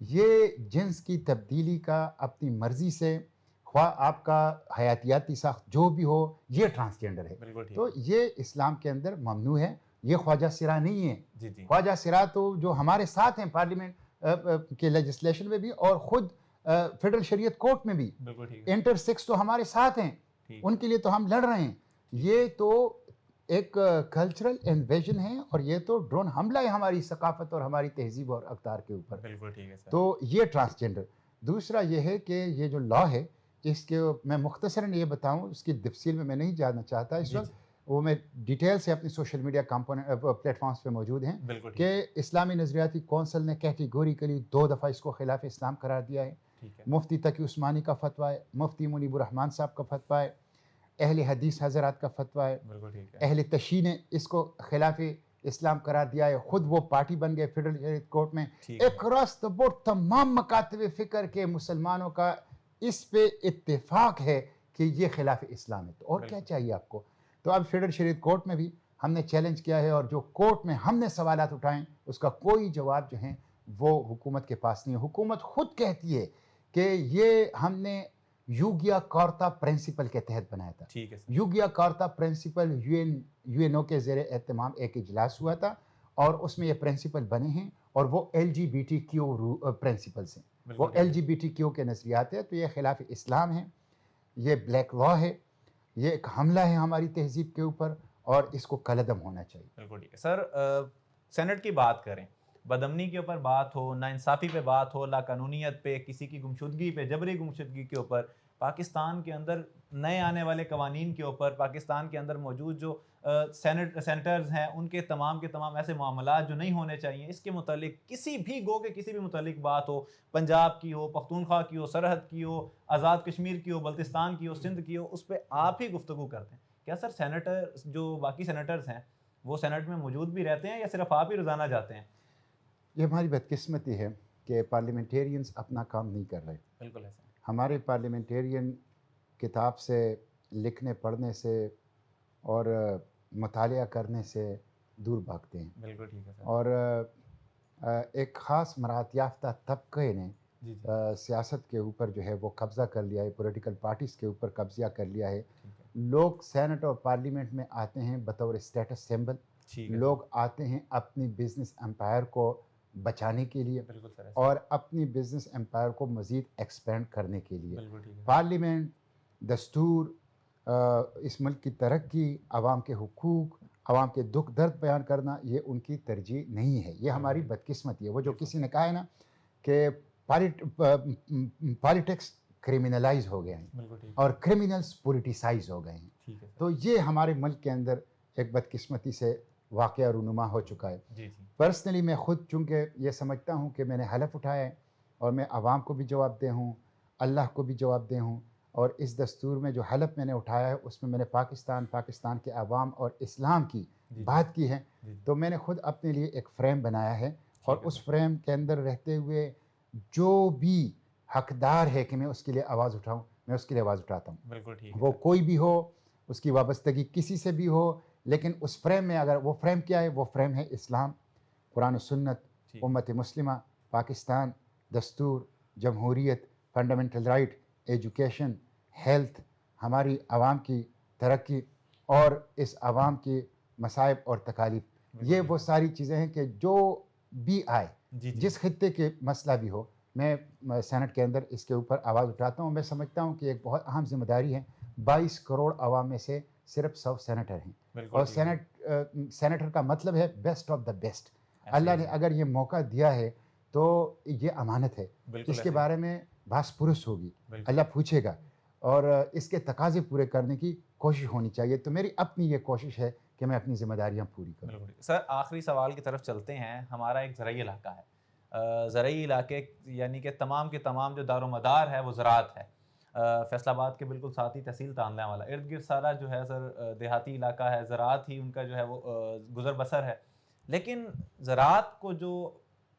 یہ جنس کی تبدیلی کا اپنی مرضی سے، خواہ آپ کا حیاتیاتی ساخت جو بھی ہو، یہ ٹرانسجینڈر ہے. تو یہ اسلام کے اندر ممنوع ہے. یہ خواجہ سرا نہیں ہے. خواجہ سرا تو جو ہمارے ساتھ ہیں پارلیمنٹ کے لیجسلیشن میں بھی اور خود فیڈرل شریعت کورٹ میں بھی. انٹر سیکس تو ہمارے ساتھ ہیں، ان کے لیے تو ہم لڑ رہے ہیں. یہ تو ایک کلچرل انویژن ہے اور یہ تو ڈرون حملہ ہے ہماری ثقافت اور ہماری تہذیب اور اقدار کے اوپر. تو یہ ٹرانسجینڈر. دوسرا یہ ہے کہ یہ جو لا ہے اس کے میں مختصراً یہ بتاؤں، اس کی تفصیل میں نہیں جانا چاہتا اس وقت. وہ میں ڈیٹیل سے اپنی سوشل میڈیا پلیٹ فارمز پہ موجود ہیں کہ اسلامی نظریاتی کونسل نے کیٹیگوریکلی 2 دفعہ اس کو خلاف اسلام قرار دیا ہے. مفتی تقی عثمانی کا فتویٰ ہے، مفتی منیب الرحمان صاحب کا فتویٰ ہے، اہل حدیث حضرات کا فتویٰ ہے، اہل تشیع نے اس کو خلاف اسلام قرار دیا ہے. خود وہ پارٹی بن گئے فیڈرل کورٹ میں. اکراس دا بورڈ تمام مکاتب فکر کے مسلمانوں کا اس پہ اتفاق ہے کہ یہ خلاف اسلام ہے. تو اور کیا چاہیے آپ کو؟ تو اب فیڈرل شریعت کورٹ میں بھی ہم نے چیلنج کیا ہے اور جو کورٹ میں ہم نے سوالات اٹھائیں اس کا کوئی جواب جو ہیں وہ حکومت کے پاس نہیں ہے. حکومت خود کہتی ہے کہ یہ ہم نے یوگیا کارتا پرنسپل کے تحت بنایا تھا. یوگیا کارتا پرنسپل یو این او کے زیر اہتمام ایک اجلاس ہوا تھا اور اس میں یہ پرنسپل بنے ہیں اور وہ LGBTQ پرنسپلس ہیں. وہ LGBTQ کے نظریات ہیں. تو یہ خلاف اسلام ہے، یہ بلیک لا ہے، یہ ایک حملہ ہے ہماری تہذیب کے اوپر اور اس کو کالعدم ہونا چاہیے. بالکل ٹھیک ہے سر. سینٹ کی بات کریں، بدامنی کے اوپر بات ہو، ناانصافی پہ بات ہو، لاقانونیت پہ، کسی کی گمشدگی پہ، جبری گمشدگی کے اوپر، پاکستان کے اندر نئے آنے والے قوانین کے اوپر، پاکستان کے اندر موجود جو سینیٹرز ہیں ان کے تمام ایسے معاملات جو نہیں ہونے چاہیے، اس کے متعلق کسی بھی کسی بھی متعلق بات ہو، پنجاب کی ہو، پختونخوا کی ہو، سرحد کی ہو، آزاد کشمیر کی ہو، بلتستان کی ہو، سندھ کی ہو، اس پہ آپ ہی گفتگو کرتے ہیں. کیا سر سینیٹر جو باقی سینیٹرز ہیں وہ سینٹ میں موجود بھی رہتے ہیں یا صرف آپ ہی روزانہ جاتے ہیں؟ یہ ہماری بدقسمتی ہے کہ پارلیمنٹیرینز اپنا کام نہیں کر رہے. بالکل ایسا. ہمارے پارلیمنٹیرین کتاب سے، لکھنے پڑھنے سے اور مطالعہ کرنے سے دور بھاگتے ہیں. بالکل ٹھیک ہے سر. اور ایک خاص مراعات یافتہ طبقے نے سیاست کے اوپر جو ہے وہ قبضہ کر لیا ہے، پولیٹیکل پارٹیز کے اوپر قبضہ کر لیا ہے. لوگ سینٹ اور پارلیمنٹ میں آتے ہیں بطور اسٹیٹس سمبل. لوگ آتے ہیں اپنی بزنس امپائر کو بچانے کے لیے اور اپنی بزنس امپائر کو مزید ایکسپینڈ کرنے کے لیے. پارلیمنٹ، دستور، اس ملک کی ترقی، عوام کے حقوق، عوام کے دکھ درد بیان کرنا یہ ان کی ترجیح نہیں ہے. یہ ہماری بدقسمتی ہے. وہ جو کسی نے کہا ہے نا کہ پالیٹکس کرمنلائز ہو گئے ہیں اور کرمنلز پولیٹیسائز ہو گئے ہیں. تو یہ ہمارے ملک کے اندر ایک بدقسمتی سے واقعہ رونما ہو چکا ہے. پرسنلی میں خود چونکہ یہ سمجھتا ہوں کہ میں نے حلف اٹھایا ہے اور میں عوام کو بھی جواب دہ ہوں، اللہ کو بھی جواب دہ ہوں، اور اس دستور میں جو حلف میں نے اٹھایا ہے اس میں میں نے پاکستان کے عوام اور اسلام کی بات کی ہے. تو میں نے خود اپنے لیے ایک فریم بنایا ہے اور اس فریم کے اندر رہتے ہوئے جو بھی حقدار ہے کہ میں اس کے لیے آواز اٹھاؤں، میں اس کے لیے آواز اٹھاتا ہوں. بالکل ٹھیک. وہ کوئی بھی ہو، اس کی وابستگی کسی سے بھی ہو، لیکن اس فریم میں اگر وہ فریم کیا ہے، وہ فریم ہے اسلام، قرآن و سنت، امت مسلمہ، پاکستان، دستور، جمہوریت، فنڈامنٹل رائٹ، ایجوکیشن، ہیلتھ، ہماری عوام کی ترقی اور اس عوام کی مصائب اور تکالیف. یہ وہ ساری چیزیں ہیں کہ جو بھی آئے، جس خطے کے مسئلہ بھی ہو، میں سینٹ کے اندر اس کے اوپر آواز اٹھاتا ہوں. میں سمجھتا ہوں کہ ایک بہت اہم ذمہ داری ہے. 22 کروڑ عوام میں سے صرف 100 سینیٹر ہیں اور سینیٹر کا مطلب ہے بیسٹ آف دا بیسٹ. اللہ نے اگر یہ موقع دیا ہے تو یہ امانت ہے، اس کے بارے میں بحث پرس ہوگی، اللہ پوچھے گا اور اس کے تقاضے پورے کرنے کی کوشش ہونی چاہیے. تو میری اپنی یہ کوشش ہے کہ میں اپنی ذمہ داریاں پوری کروں. سر آخری سوال کی طرف چلتے ہیں. ہمارا ایک زرعی علاقہ ہے، زرعی علاقے یعنی کہ تمام کے تمام جو دار و مدار ہے وہ زراعت ہے. فیصل آباد کے بالکل ساتھ ہی تحصیل تانلہ والا، ارد گرد سارا جو ہے سر دیہاتی علاقہ ہے، زراعت ہی ان کا جو ہے وہ گزر بسر ہے. لیکن زراعت کو جو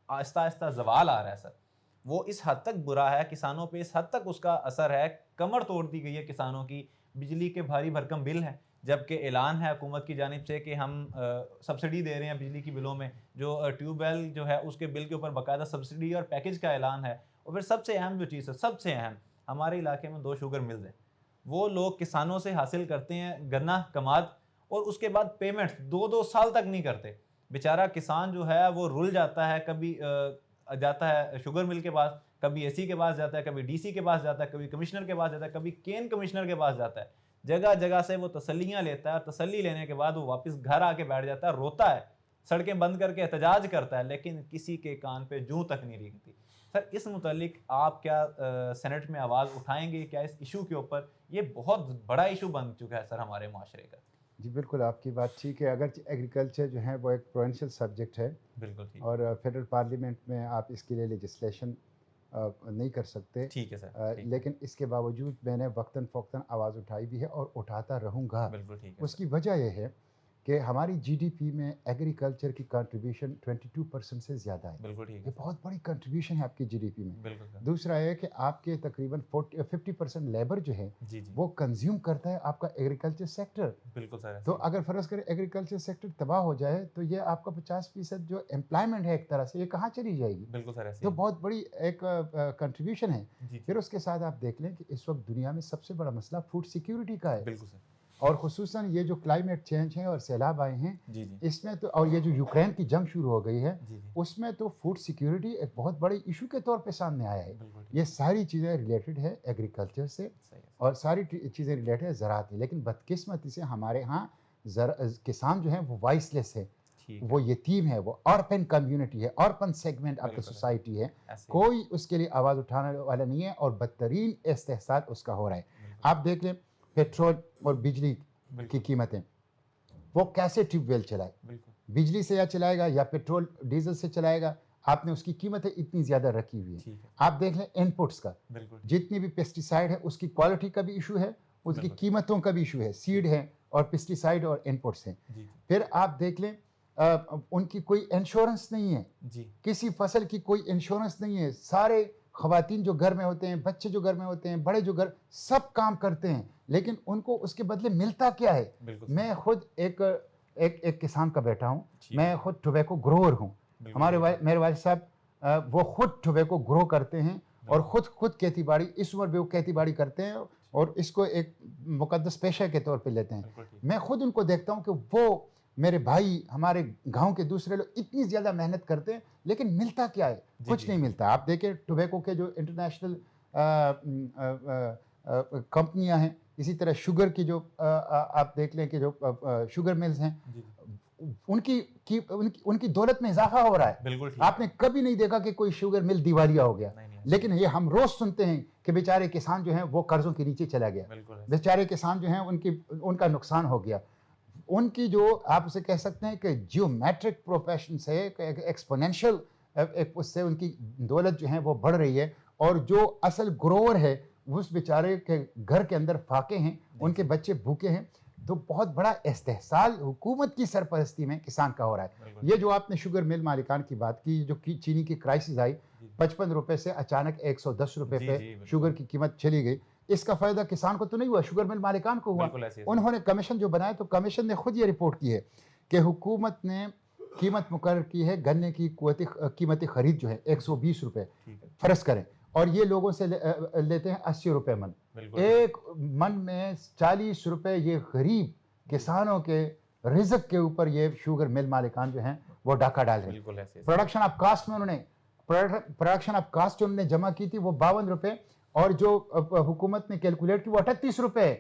آہستہ آہستہ زوال آ رہا ہے سر، وہ اس حد تک برا ہے کسانوں پہ، اس حد تک اس کا اثر ہے، کمر توڑ دی گئی ہے کسانوں کی. بجلی کے بھاری بھرکم بل ہیں، جبکہ اعلان ہے حکومت کی جانب سے کہ ہم سبسڈی دے رہے ہیں بجلی کی بلوں میں، جو ٹیوب ویل جو ہے اس کے بل کے اوپر باقاعدہ سبسڈی اور پیکیج کا اعلان ہے. اور پھر سب سے اہم جو چیز ہے، سب سے اہم، ہمارے علاقے میں 2 شوگر ملز ہیں. وہ لوگ کسانوں سے حاصل کرتے ہیں گنا کماد، اور اس کے بعد پیمنٹ 2 سال تک نہیں کرتے. بیچارہ کسان جو ہے وہ رل جاتا ہے، کبھی جاتا ہے شوگر مل کے پاس، کبھی اے سی کے پاس جاتا ہے، کبھی ڈی سی کے پاس جاتا ہے، کبھی کمشنر کے پاس جاتا ہے، کبھی کین کمشنر کے پاس جاتا ہے. جگہ جگہ سے وہ تسلیاں لیتا ہے، تسلی لینے کے بعد وہ واپس گھر آ کے بیٹھ جاتا ہے، روتا ہے، سڑکیں بند کر کے احتجاج کرتا ہے، لیکن کسی کے کان پہ جوں تک نہیں ریگتی. سر اس متعلق آپ کیا سینٹ میں آواز اٹھائیں گے کیا اس ایشو کے اوپر؟ یہ بہت بڑا ایشو بن چکا ہے سر ہمارے معاشرے کا. جی بالکل آپ کی بات ٹھیک ہے. اگرچہ ایگریکلچر جو ہے وہ ایک پروونشل سبجیکٹ ہے، بالکل ٹھیک، اور فیڈرل پارلیمنٹ میں آپ اس کے لیے لیجسلیشن نہیں کر سکتے. ٹھیک ہے سر، لیکن اس کے باوجود میں نے وقتاً فوقتاً آواز اٹھائی بھی ہے اور اٹھاتا رہوں گا. بالکل ٹھیک ہے. اس کی وجہ یہ ہے کہ ہماری جی ڈی پی میں ایگریکلچر کی کنٹریبیوشن 22% سے زیادہ ہے. بالکل ٹھیک یہ ہے. بہت بڑی کنٹریبیوشن ہے آپ کی جی ڈی پی میں. بالکل سر. دوسرا یہ کہ آپ کے تقریباً 50% لیبر جو ہے جی جی وہ کنزیوم کرتا ہے آپ کا ایگریکلچر سیکٹر. بالکل سر. تو اگر فرض کریں ایگریکلچر سیکٹر تباہ ہو جائے تو یہ آپ کا 50% جو امپلائمنٹ ہے ایک طرح سے، یہ کہاں چلی جائے گی؟ بالکل سر. تو بہت بڑی ایک کنٹریبیوشن ہے. جی پھر اس کے ساتھ آپ دیکھ لیں کہ اس وقت دنیا میں سب سے بڑا مسئلہ فوڈ سیکیورٹی کا ہے. بالکل سر. اور خصوصاً یہ جو کلائمیٹ چینج ہے اور سیلاب آئے ہیں، جی جی اس میں تو، اور یہ جو یوکرین کی جنگ شروع ہو گئی ہے، جی جی اس میں تو فوڈ سیکیورٹی ایک بہت بڑے ایشو کے طور پہ سامنے آیا ہے. بالکل ٹھیک. یہ ساری چیزیں ریلیٹڈ ہے ایگریکلچر سے، صحیح ہے. اور ساری چیزیں ریلیٹڈ ہے زراعت. لیکن بدقسمتی سے ہمارے ہاں کسان جو ہیں وہ وائس لیس ہے، ٹھیک. وہ یتیم ہے، وہ آرپن کمیونٹی ہے، آرپن سیگمنٹ آف دا بالکل. سوسائٹی ہے. ایسے ہی. کوئی اس کے لیے آواز اٹھانے والا نہیں ہے، اور بدترین استحصال اس کا ہو رہا ہے. بالکل. آپ دیکھ لیں پیٹرول اور بجلی کی بالکل. قیمتیں، وہ کیسے ٹیوب ویل چلائے، بالکل. بجلی سے یا چلائے گا یا پیٹرول ڈیزل سے چلائے گا، آپ نے اس کی قیمتیں اتنی زیادہ رکھی ہوئی ہیں. ٹھیک ہے. آپ دیکھ لیں ان پٹس کا، بالکل. جتنی بھی پیسٹیسائڈ ہے اس کی کوالٹی کا بھی ایشو ہے، اس کی بالکل. قیمتوں کا بھی ایشو ہے. سیڈ ہے اور پیسٹیسائڈ اور ان پٹس ہیں. جی پھر آپ دیکھ لیں ان کی کوئی انشورنس نہیں ہے، جی کسی فصل کی کوئی انشورنس نہیں ہے. سارے خواتین جو گھر میں ہوتے ہیں، بچے جو گھر میں ہوتے ہیں، بڑے جو گھر، سب کام کرتے ہیں، لیکن ان کو اس کے بدلے ملتا کیا ہے؟ بالکل. میں خود ایک کسان کا بیٹا ہوں، ٹھیک. میں خود ٹوبیکو گروور ہوں. بالکل. ہمارے میرے والد صاحب وہ خود ٹوبیکو گرو کرتے ہیں، اور خود کھیتی باڑی، اس عمر بھی وہ کھیتی باڑی کرتے ہیں اور اس کو ایک مقدس پیشہ کے طور پہ لیتے ہیں. بالکل ٹھیک. میں خود ان کو دیکھتا ہوں کہ وہ میرے بھائی، ہمارے گاؤں کے دوسرے لوگ اتنی زیادہ محنت کرتے ہیں، لیکن ملتا کیا ہے؟ کچھ نہیں ملتا. آپ دیکھیں ٹوبیکو کے جو انٹرنیشنل کمپنیاں ہیں، اسی طرح شوگر کی جو آپ دیکھ لیں کہ جو شوگر ملز ہیں، ان کی دولت میں اضافہ ہو رہا ہے. بالکل ٹھیک. آپ نے کبھی نہیں دیکھا کہ کوئی شوگر مل دیوالیہ ہو گیا، لیکن یہ ہم روز سنتے ہیں کہ بیچارے کسان جو ہیں وہ قرضوں کے نیچے چلا گیا، بیچارے کسان جو ہیں ان کا نقصان ہو گیا. ان کی جو آپ اسے کہہ سکتے ہیں کہ جیومیٹرک پروفیشن سے ایکسپونینشل، اس سے ان کی دولت جو ہے وہ بڑھ رہی ہے. اور جو اصل گروور ہے اس بیچارے کے گھر کے اندر فاقے ہیں، ان کے بچے بھوکے ہیں. تو بہت بڑا استحصال حکومت کی سرپرستی میں کسان کا ہو رہا ہے. یہ جو آپ نے شوگر مل مالکان کی بات کی، جو چینی کی کرائسس آئی، 55 روپے سے اچانک 110 روپے پہ شوگر کی قیمت چلی گئی، اس کا فائدہ کسان کو تو نہیں ہوا، شوگر مل مالکان کو ہوا. انہوں نے کمیشن جو بنایا، تو کمیشن نے خود یہ رپورٹ کی ہے کہ حکومت نے قیمت مقرر کی ہے گنے کی قیمت خرید جو ہے 120 روپے فرض کریں، اور یہ لوگوں سے لیتے ہیں 80 روپے من. ایک من میں 40 روپے یہ غریب کسانوں کے رزق کے اوپر یہ شوگر مل مالکان جو ہیں وہ ڈاکہ ڈال رہے ہیں. پروڈکشن آف کاسٹ میں پروڈکشن آف کاسٹ جو انہوں نے جمع کی تھی وہ 52 روپے، اور جو حکومت نے کیلکولیٹ کی وہ 38 روپے.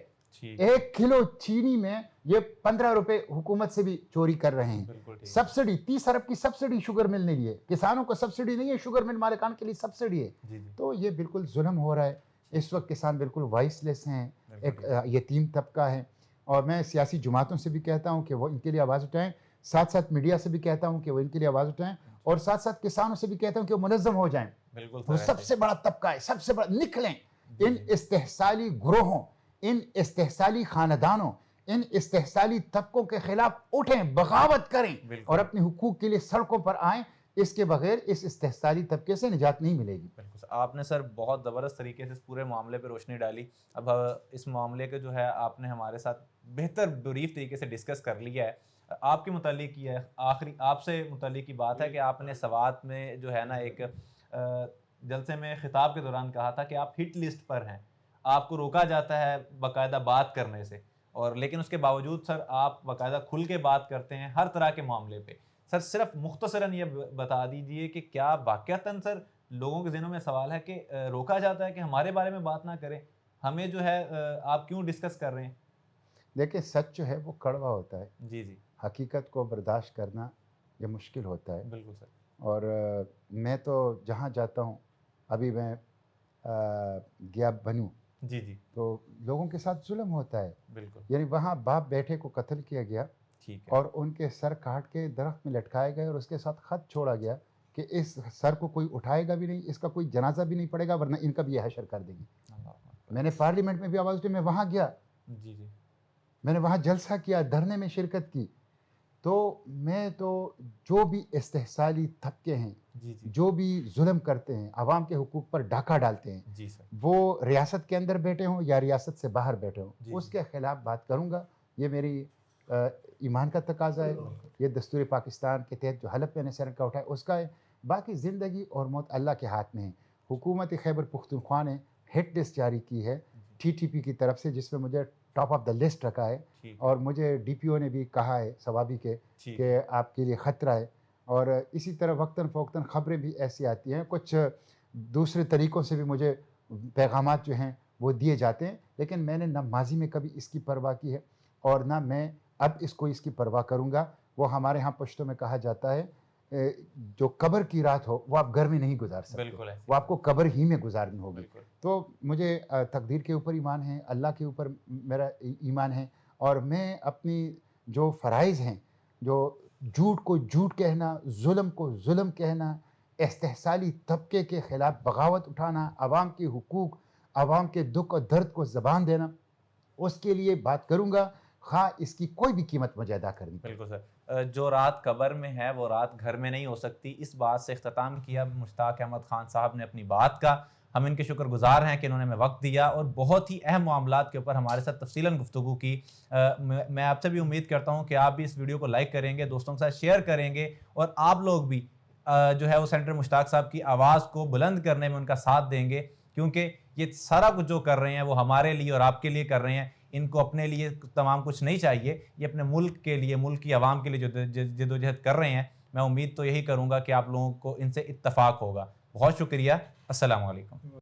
1 کلو چینی میں یہ 15 روپے حکومت سے بھی چوری کر رہے ہیں. سبسڈی 30 ارب کی سبسڈی شوگر مل نے لی ہے. کسانوں کو سبسڈی نہیں ہے، شوگر مل مالکان کے لیے سبسڈی ہے. تو یہ بالکل ظلم ہو رہا ہے. اس وقت کسان بالکل وائس لیس ہیں، ایک یتیم طبقہ ہے. اور میں سیاسی جماعتوں سے بھی کہتا ہوں کہ وہ ان کے لیے آواز اٹھائیں، ساتھ ساتھ میڈیا سے بھی کہتا ہوں کہ وہ ان کے لیے آواز اٹھائیں، اور ساتھ ساتھ کسانوں سے بھی کہتا ہوں کہ وہ منظم ہو جائیں. وہ سب سے بڑا طبقہ ہے، سب سے بڑا. نکلیں ان استحصالی گروہوں، ان استحصالی خاندانوں، ان استحصالی طبقوں کے خلاف اٹھیں، بغاوت کریں، اور اپنے حقوق کے لیے سڑکوں پر آئیں، اس کے بغیر اس استحصالی طبقے سے نجات نہیں ملے گی۔ بالکل، آپ نے سر بہت زبردست طریقے سے اس پورے معاملے پہ روشنی ڈالی۔ اب اس معاملے کے جو ہے آپ نے ہمارے ساتھ بہتر بریف طریقے سے ڈسکس کر لیا ہے۔ آپ کے متعلق یہ آخری آپ سے متعلق کی بات ہے کہ آپ نے سوات میں جو ہے نا ایک جلسے میں خطاب کے دوران کہا تھا کہ آپ ہٹ لسٹ پر ہیں، آپ کو روکا جاتا ہے باقاعدہ بات کرنے سے، اور لیکن اس کے باوجود سر آپ باقاعدہ کھل کے بات کرتے ہیں ہر طرح کے معاملے پہ۔ سر صرف مختصراً یہ بتا دیجئے کہ کیا واقعتاً سر لوگوں کے ذہنوں میں سوال ہے کہ روکا جاتا ہے کہ ہمارے بارے میں بات نہ کریں، ہمیں جو ہے آپ کیوں ڈسکس کر رہے ہیں؟ دیکھیں سچ جو ہے وہ کڑوا ہوتا ہے، جی جی حقیقت کو برداشت کرنا یہ مشکل ہوتا ہے، بالکل سر، اور میں تو جہاں جاتا ہوں، ابھی میں گیا بنوں جی جی تو لوگوں کے ساتھ ظلم ہوتا ہے، بالکل یعنی وہاں باپ بیٹے کو قتل کیا گیا ٹھیک ہے، اور ان کے سر کاٹ کے درخت میں لٹکائے گئے اور اس کے ساتھ خط چھوڑا گیا کہ اس سر کو کوئی اٹھائے گا بھی نہیں، اس کا کوئی جنازہ بھی نہیں پڑے گا ورنہ ان کا بھی یہ حشر کر دیں گے۔ اللہ اکبر، میں نے پارلیمنٹ میں بھی آواز اٹھائی، میں وہاں گیا، جی جی میں نے وہاں جلسہ کیا، دھرنے میں شرکت کی، تو میں تو جو بھی استحصالی طبقے ہیں، جی جی جو بھی ظلم کرتے ہیں، عوام کے حقوق پر ڈاکہ ڈالتے ہیں، جی سر، وہ ریاست کے اندر بیٹھے ہوں یا ریاست سے باہر بیٹھے ہوں، جی اس کے خلاف بات کروں گا۔ یہ میری ایمان کا تقاضا ہے، یہ دستور پاکستان کے تحت جو حلف میں نے سر کا اٹھایا اس کا ہے۔ باقی زندگی اور موت اللہ کے ہاتھ میں ہے۔ حکومت خیبر پختونخوا نے ہٹ لسٹ جاری کی ہے ٹی ٹی پی کی طرف سے، جس میں مجھے ٹاپ آف دا لسٹ رکھا ہے، ٹھیک اور مجھے ڈی پی او نے بھی کہا ہے ثوابی کے ٹھیک کہ آپ کے لیے خطرہ ہے، اور اسی طرح وقتاً فوقتاً خبریں بھی ایسی آتی ہیں، کچھ دوسرے طریقوں سے بھی مجھے پیغامات جو ہیں وہ دیے جاتے ہیں، لیکن میں نے نہ ماضی میں کبھی اس کی پرواہ کی ہے اور نہ میں اب اس کی پرواہ کروں گا۔ وہ ہمارے ہاں پشتوں میں کہا جاتا ہے جو قبر کی رات ہو وہ آپ گھر میں نہیں گزار سکتے، بالکل ہے، وہ آپ کو قبر ہی میں گزارنی ہوگی۔ بالکل تو مجھے تقدیر کے اوپر ایمان ہے، اللہ کے اوپر میرا ایمان ہے، اور میں اپنی جو فرائض ہیں، جو جھوٹ کو جھوٹ کہنا، ظلم کو ظلم کہنا، استحصالی طبقے کے خلاف بغاوت اٹھانا، عوام کے حقوق، عوام کے دکھ اور درد کو زبان دینا، اس کے لیے بات کروں گا، خواہ اس کی کوئی بھی قیمت مجھے ادا کرنی پڑے۔ بالکل سر، جو رات قبر میں ہے وہ رات گھر میں نہیں ہو سکتی، اس بات سے اختتام کیا مشتاق احمد خان صاحب نے اپنی بات کا۔ ہم ان کے شکر گزار ہیں کہ انہوں نے ہمیں وقت دیا اور بہت ہی اہم معاملات کے اوپر ہمارے ساتھ تفصیلاً گفتگو کی۔ میں آپ سے بھی امید کرتا ہوں کہ آپ بھی اس ویڈیو کو لائک کریں گے، دوستوں کے ساتھ شیئر کریں گے، اور آپ لوگ بھی جو ہے وہ سینیٹر مشتاق صاحب کی آواز کو بلند کرنے میں ان کا ساتھ دیں گے، کیونکہ یہ سارا کچھ جو کر رہے ہیں وہ ہمارے لیے اور آپ کے لیے کر رہے ہیں۔ ان کو اپنے لیے تمام کچھ نہیں چاہیے، یہ اپنے ملک کے لیے، ملک کی عوام کے لیے جو جدوجہد کر رہے ہیں۔ میں امید تو یہی کروں گا کہ آپ لوگوں کو ان سے اتفاق ہوگا۔ بہت شکریہ، السلام علیکم۔